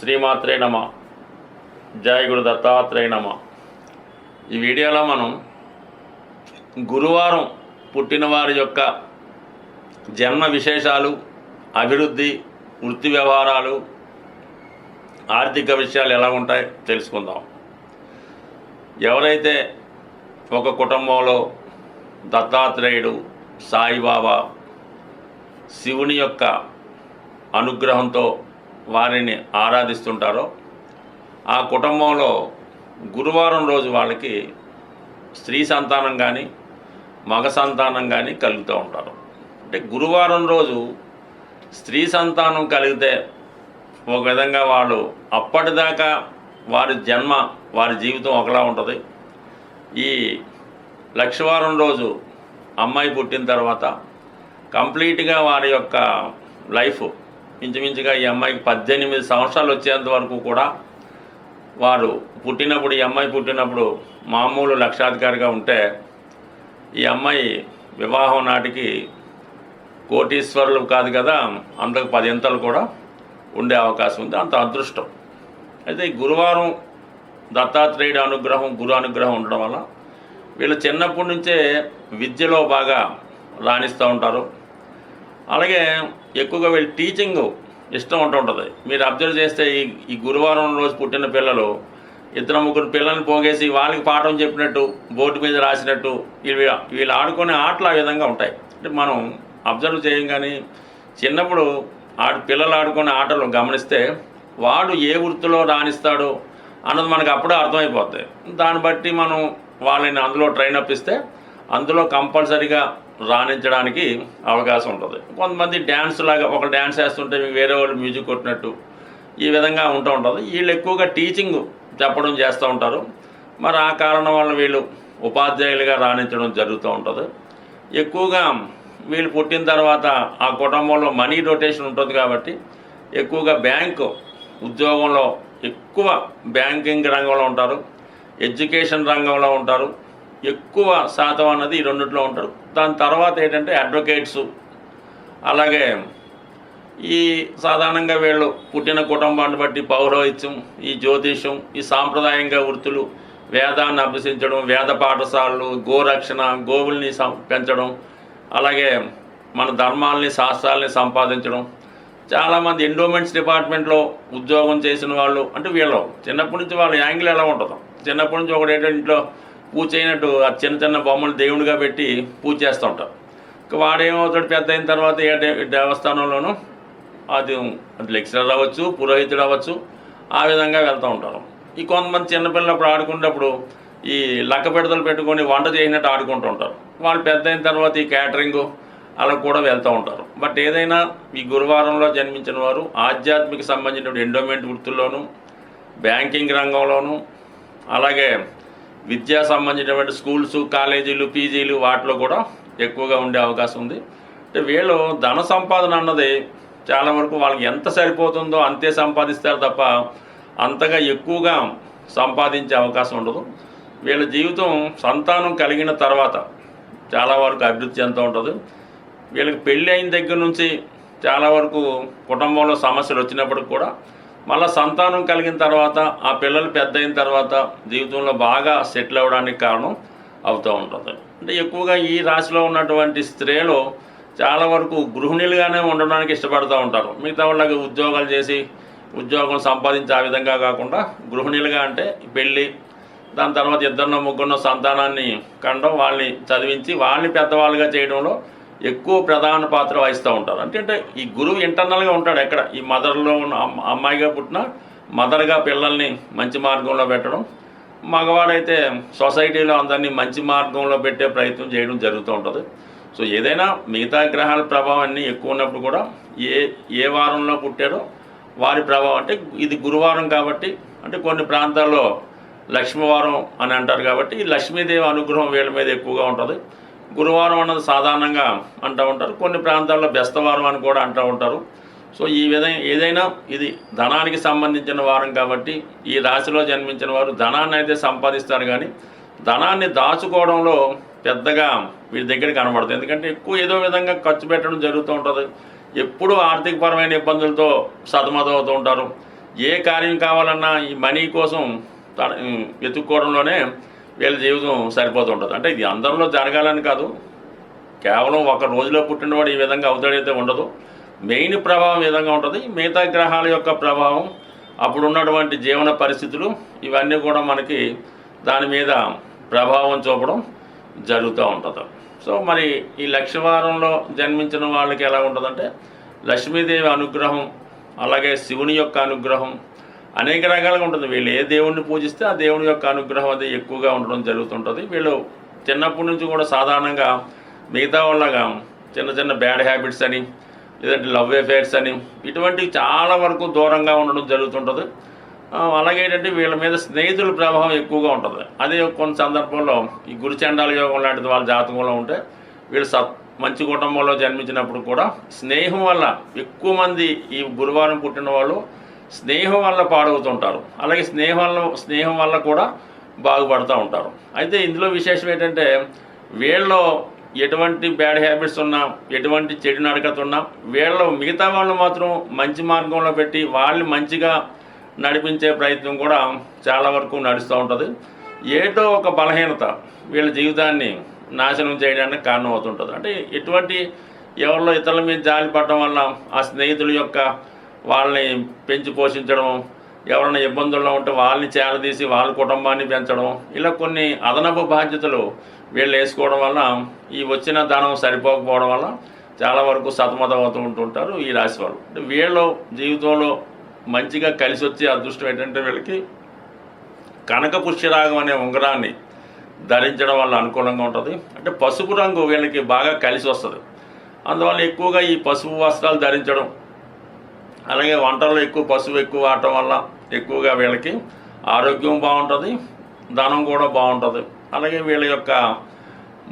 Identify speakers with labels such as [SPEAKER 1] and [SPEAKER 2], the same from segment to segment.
[SPEAKER 1] శ్రీమాత్రే నమ. జయ గురు దత్తాత్రేయ నమ. ఈ వీడియోలో మనం గురువారం పుట్టిన వారి యొక్క జన్మ విశేషాలు, అభివృద్ధి, వృత్తి వ్యవహారాలు, ఆర్థిక విషయాలు ఎలా ఉంటాయి తెలుసుకుందాం. ఎవరైతే ఒక కుటుంబంలో దత్తాత్రేయుడు, సాయిబాబా, శివుని యొక్క అనుగ్రహంతో వారిని ఆరాధిస్తుంటారో ఆ కుటుంబంలో గురువారం రోజు వాళ్ళకి స్త్రీ సంతానం కానీ మగ సంతానం కానీ కలుగుతూ ఉంటారు. అంటే గురువారం రోజు స్త్రీ సంతానం కలిగితే ఒక విధంగా వాళ్ళు అప్పటిదాకా వారి జన్మ, వారి జీవితం ఒకలా ఉంటుంది. ఈ లక్షవారం రోజు అమ్మాయి పుట్టిన తర్వాత కంప్లీట్గా వారి యొక్క లైఫ్ ఇంచుమించుగా ఈ అమ్మాయికి 18 సంవత్సరాలు వచ్చేంత వరకు కూడా వారు పుట్టినప్పుడు, ఈ అమ్మాయి పుట్టినప్పుడు మామూలు లక్షాధికారిగా ఉంటే ఈ అమ్మాయి వివాహం నాటికి కోటీశ్వరులు కాదు కదా, అంతకు 10 ఇంతలు కూడా ఉండే అవకాశం ఉంది. అంత అదృష్టం. అయితే ఈ గురువారం దత్తాత్రేయుడు అనుగ్రహం, గురు అనుగ్రహం ఉండడం వల్ల వీళ్ళు చిన్నప్పటి నుంచే విద్యలో బాగా రాణిస్తూ ఉంటారు. అలాగే ఎక్కువగా వీళ్ళు టీచింగ్ ఇష్టం ఉంటుంటుంది. మీరు అబ్జర్వ్ చేస్తే ఈ గురువారం రోజు పుట్టిన పిల్లలు 2-3 పిల్లల్ని పోగేసి వాళ్ళకి పాఠం చెప్పినట్టు, బోర్డు మీద రాసినట్టు వీళ్ళు ఆడుకునే ఆటలు ఆ విధంగా ఉంటాయి. అంటే మనం అబ్జర్వ్ చేయం కానీ చిన్నప్పుడు పిల్లలు ఆడుకునే ఆటలు గమనిస్తే వాడు ఏ వృత్తిలో రాణిస్తాడో అన్నది మనకు అప్పుడే అర్థమైపోతుంది. దాన్ని బట్టి మనం వాళ్ళని అందులో ట్రైనప్ ఇస్తే అందులో కంపల్సరీగా రాణించడానికి అవకాశం ఉంటుంది. కొంతమంది డ్యాన్స్ లాగా ఒక డ్యాన్స్ వేస్తుంటే వేరే వాళ్ళు మ్యూజిక్ కొట్టినట్టు ఈ విధంగా ఉంటూ ఉంటుంది. వీళ్ళు ఎక్కువగా టీచింగ్ చెప్పడం చేస్తూ ఉంటారు. మరి ఆ కారణం వల్ల వీళ్ళు ఉపాధ్యాయులుగా రాణించడం జరుగుతూ ఉంటుంది. ఎక్కువగా వీళ్ళు పుట్టిన తర్వాత ఆ కుటుంబంలో మనీ రొటేషన్ ఉంటుంది కాబట్టి ఎక్కువగా బ్యాంకు ఉద్యోగంలో, ఎక్కువ బ్యాంకింగ్ రంగంలో ఉంటారు, ఎడ్యుకేషన్ రంగంలో ఉంటారు. ఎక్కువ శాతం అన్నది ఈ రెండిట్లో ఉంటారు. దాని తర్వాత ఏంటంటే అడ్వకేట్సు, అలాగే ఈ సాధారణంగా వీళ్ళు పుట్టిన కుటుంబాన్ని బట్టి పౌరోహిత్యం, ఈ జ్యోతిష్యం, ఈ సాంప్రదాయంగా వృత్తులు, వేదాన్ని అభ్యసించడం, వేద పాఠశాలలు, గోరక్షణ, గోవుల్ని పెంచడం, అలాగే మన ధర్మాలని, శాస్త్రాలని సంపాదించడం. చాలామంది ఎండోమెంట్స్ డిపార్ట్మెంట్లో ఉద్యోగం చేసిన వాళ్ళు, అంటే వీళ్ళు చిన్నప్పటి నుంచి వాళ్ళ యాంగిల్ ఎలా ఉంటుందో, చిన్నప్పటి నుంచి ఒకటేంటో ఇంట్లో పూజ చేయనట్టు ఆ చిన్న చిన్న బొమ్మలు దేవుడిగా పెట్టి పూజ చేస్తూ ఉంటారు. ఇంకా వాడేమవుతాడు పెద్ద అయిన తర్వాత ఏ దేవస్థానంలోనూ అది లెక్చరర్ అవ్వచ్చు, పురోహితుడు అవ్వచ్చు, ఆ విధంగా వెళ్తూ ఉంటారు. ఈ కొంతమంది చిన్నపిల్లప్పుడు ఆడుకునేటప్పుడు ఈ లక్క పెడతలు పెట్టుకొని వంట చేసినట్టు ఆడుకుంటూ ఉంటారు. వాళ్ళు పెద్ద అయిన తర్వాత ఈ క్యాటరింగు అలా కూడా వెళ్తూ ఉంటారు. బట్ ఏదైనా ఈ గురువారంలో జన్మించిన వారు ఆధ్యాత్మిక సంబంధించిన ఎండోమెంట్ వృత్తుల్లోనూ, బ్యాంకింగ్ రంగంలోనూ, అలాగే విద్యా సంబంధించినటువంటి స్కూల్స్, కాలేజీలు, పీజీలు వాటిలో కూడా ఎక్కువగా ఉండే అవకాశం ఉంది. అంటే వీళ్ళు ధన సంపాదన అన్నది చాలా వరకు వాళ్ళకి ఎంత సరిపోతుందో అంతే సంపాదిస్తారు తప్ప అంతగా ఎక్కువగా సంపాదించే అవకాశం ఉండదు. వీళ్ళ జీవితం సంతానం కలిగిన తర్వాత చాలా వరకు అభివృద్ధి చెందుతూ ఉంటుంది. వీళ్ళకి పెళ్ళి అయిన దగ్గర నుంచి చాలా వరకు కుటుంబంలో సమస్యలు వచ్చినప్పటికి కూడా మళ్ళీ సంతానం కలిగిన తర్వాత ఆ పిల్లలు పెద్ద అయిన తర్వాత జీవితంలో బాగా సెటిల్ అవ్వడానికి కారణం అవుతూ ఉంటుంది. అంటే ఎక్కువగా ఈ రాశిలో ఉన్నటువంటి స్త్రీలు చాలా వరకు గృహిణులుగానే ఉండడానికి ఇష్టపడుతూ ఉంటారు. మిగతా వాళ్ళకి ఉద్యోగాలు చేసి ఉద్యోగం సంపాదించే ఆ విధంగా కాకుండా గృహిణులుగా అంటే పెళ్ళి, దాని తర్వాత 2-3 సంతానాన్ని కండం, వాళ్ళని చదివించి వాళ్ళని పెద్దవాళ్ళుగా చేయడంలో ఎక్కువ ప్రధాన పాత్ర వహిస్తూ ఉంటారు. అంటే ఈ గురువు ఇంటర్నల్గా ఉంటాడు. ఎక్కడ ఈ మదర్లో ఉన్న అమ్మాయిగా పుట్టిన మదర్గా పిల్లల్ని మంచి మార్గంలో పెట్టడం, మగవాడైతే సొసైటీలో అందరినీ మంచి మార్గంలో పెట్టే ప్రయత్నం చేయడం జరుగుతూ ఉంటుంది. సో ఏదైనా మిగతా గ్రహాల ప్రభావం అన్నీ ఎక్కువ ఉన్నప్పుడు కూడా ఏ వారంలో పుట్టారో వారి ప్రభావం, అంటే ఇది గురువారం కాబట్టి, అంటే కొన్ని ప్రాంతాల్లో లక్ష్మీవారం అని అంటారు కాబట్టి ఈ లక్ష్మీదేవి అనుగ్రహం వీళ్ళ మీద ఎక్కువగా ఉంటుంది. గురువారం అన్నది సాధారణంగా అంటూ ఉంటారు. కొన్ని ప్రాంతాల్లో బెస్తవారం అని కూడా అంటూ ఉంటారు. సో ఈ విధంగా ఏదైనా ఇది ధనానికి సంబంధించిన వారం కాబట్టి ఈ రాశిలో జన్మించిన వారు ధనాన్ని అయితే సంపాదిస్తారు, కానీ ధనాన్ని దాచుకోవడంలో పెద్దగా వీరి దగ్గర కనబడుతుంది. ఎందుకంటే ఎక్కువ ఏదో విధంగా ఖర్చు పెట్టడం జరుగుతూ ఉంటుంది. ఎప్పుడూ ఆర్థికపరమైన ఇబ్బందులతో సతమతమవుతూ ఉంటారు. ఏ కార్యం కావాలన్నా ఈ మనీ కోసం వెతుక్కోవడంలోనే వీళ్ళ జీవితం సరిపోతుంటుంది. అంటే ఇది అందరిలో జరగాలని కాదు, కేవలం ఒక రోజులో పుట్టినవాడు ఈ విధంగా అవుతాడైతే ఉండదు. మెయిన్ ప్రభావం ఈ విధంగా ఉంటుంది. మిగతా గ్రహాల యొక్క ప్రభావం, అప్పుడున్నటువంటి జీవన పరిస్థితులు, ఇవన్నీ కూడా మనకి దాని మీద ప్రభావం చూపడం జరుగుతూ ఉంటుంది. సో మరి ఈ లక్షవారంలో జన్మించిన వాళ్ళకి ఎలా ఉంటుందంటే లక్ష్మీదేవి అనుగ్రహం, అలాగే శివుని యొక్క అనుగ్రహం అనేక రకాలుగా ఉంటుంది. వీళ్ళు ఏ దేవుణ్ణి పూజిస్తే ఆ దేవుని యొక్క అనుగ్రహం అది ఎక్కువగా ఉండడం జరుగుతుంటుంది. వీళ్ళు చిన్నప్పటి నుంచి కూడా సాధారణంగా మిగతా వాళ్ళగా చిన్న చిన్న బ్యాడ్ హ్యాబిట్స్ అని, లేదంటే లవ్ అఫేర్స్ అని, ఇటువంటివి చాలా వరకు దూరంగా ఉండడం జరుగుతుంటుంది. అలాగే ఏంటంటే వీళ్ళ మీద స్నేహితుల ప్రభావం ఎక్కువగా ఉంటుంది. అదే కొన్ని సందర్భంలో ఈ గురుచండాల యోగం లాంటిది వాళ్ళ జాతకంలో ఉంటే వీళ్ళు మంచి కుటుంబంలో జన్మించినప్పుడు కూడా స్నేహం వల్ల ఎక్కువ మంది ఈ గురువారం పుట్టిన వాళ్ళు స్నేహం వల్ల పాడవుతుంటారు. అలాగే స్నేహం వల్ల కూడా బాగుపడుతూ ఉంటారు. అయితే ఇందులో విశేషం ఏంటంటే వీళ్ళు ఎటువంటి బ్యాడ్ హ్యాబిట్స్ ఉన్నా, ఎటువంటి చెడు నడకత ఉన్నా, వీళ్ళు మిగతా వాళ్ళు మాత్రం మంచి మార్గంలో పెట్టి వాళ్ళని మంచిగా నడిపించే ప్రయత్నం కూడా చాలా వరకు నడుస్తూ ఉంటుంది. ఏటో ఒక బలహీనత వీళ్ళ జీవితాన్ని నాశనం చేయడానికి కారణం అవుతుంటుంది. అంటే ఎటువంటి ఎవరిలో ఇతరుల మీద జాలి పడడం వల్ల ఆ స్నేహితుల యొక్క వాళ్ళని పెంచి పోషించడం, ఎవరైనా ఇబ్బందుల్లో ఉంటే వాళ్ళని చేరదీసి వాళ్ళ కుటుంబాన్ని పెంచడం, ఇలా కొన్ని అదనపు బాధ్యతలు వీళ్ళు వేసుకోవడం వల్ల ఈ వచ్చిన ధనం సరిపోకపోవడం వల్ల చాలా వరకు సతమతం అవుతూ ఉంటుంటారు ఈ రాశి వాళ్ళు. అంటే వీళ్ళు జీవితంలో మంచిగా కలిసి వచ్చే అదృష్టం ఏంటంటే వీళ్ళకి కనక పుష్యరాగం అనే ఉంగరాన్ని ధరించడం వల్ల అనుకూలంగా ఉంటుంది. అంటే పసుపు రంగు వీళ్ళకి బాగా కలిసి వస్తుంది. అందువల్ల ఎక్కువగా ఈ పసుపు వస్త్రాలు ధరించడం, అలాగే వంటల్లో పసుపు ఎక్కువ వాడటం వల్ల ఎక్కువగా వీళ్ళకి ఆరోగ్యం బాగుంటుంది, ధనం కూడా బాగుంటుంది. అలాగే వీళ్ళ యొక్క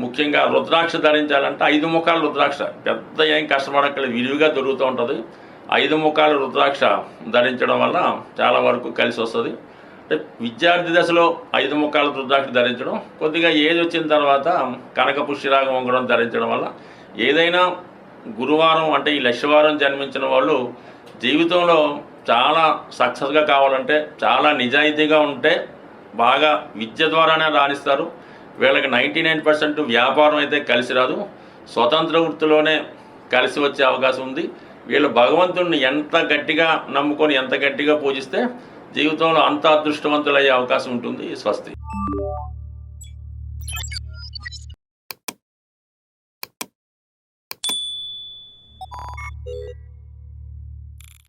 [SPEAKER 1] ముఖ్యంగా రుద్రాక్ష ధరించాలంటే 5 ముఖాల రుద్రాక్ష, పెద్ద ఏం కష్టపడక్కలేదు, విరివిగా దొరుకుతూ ఉంటుంది. 5 ముఖాల రుద్రాక్ష ధరించడం వల్ల చాలా వరకు కలిసి వస్తుంది. అంటే విద్యార్థి దశలో 5 ముఖాల రుద్రాక్ష ధరించడం, కొద్దిగా ఏజ్ వచ్చిన తర్వాత కనక పుష్యరాగం ఉంగరం ధరించడం వల్ల ఏదైనా గురువారం అంటే ఈ లక్షవారం జన్మించిన వాళ్ళు జీవితంలో చాలా సక్సెస్గా కావాలంటే, చాలా నిజాయితీగా ఉంటే బాగా విద్య ద్వారానే రాణిస్తారు. వీళ్ళకి 99% వ్యాపారం అయితే కలిసి రాదు, స్వతంత్ర వృత్తిలోనే కలిసి వచ్చే అవకాశం ఉంది. వీళ్ళు భగవంతుడిని ఎంత గట్టిగా నమ్ముకొని, ఎంత గట్టిగా పూజిస్తే జీవితంలో అంత అదృష్టవంతులయ్యే అవకాశం ఉంటుంది. స్వస్తి.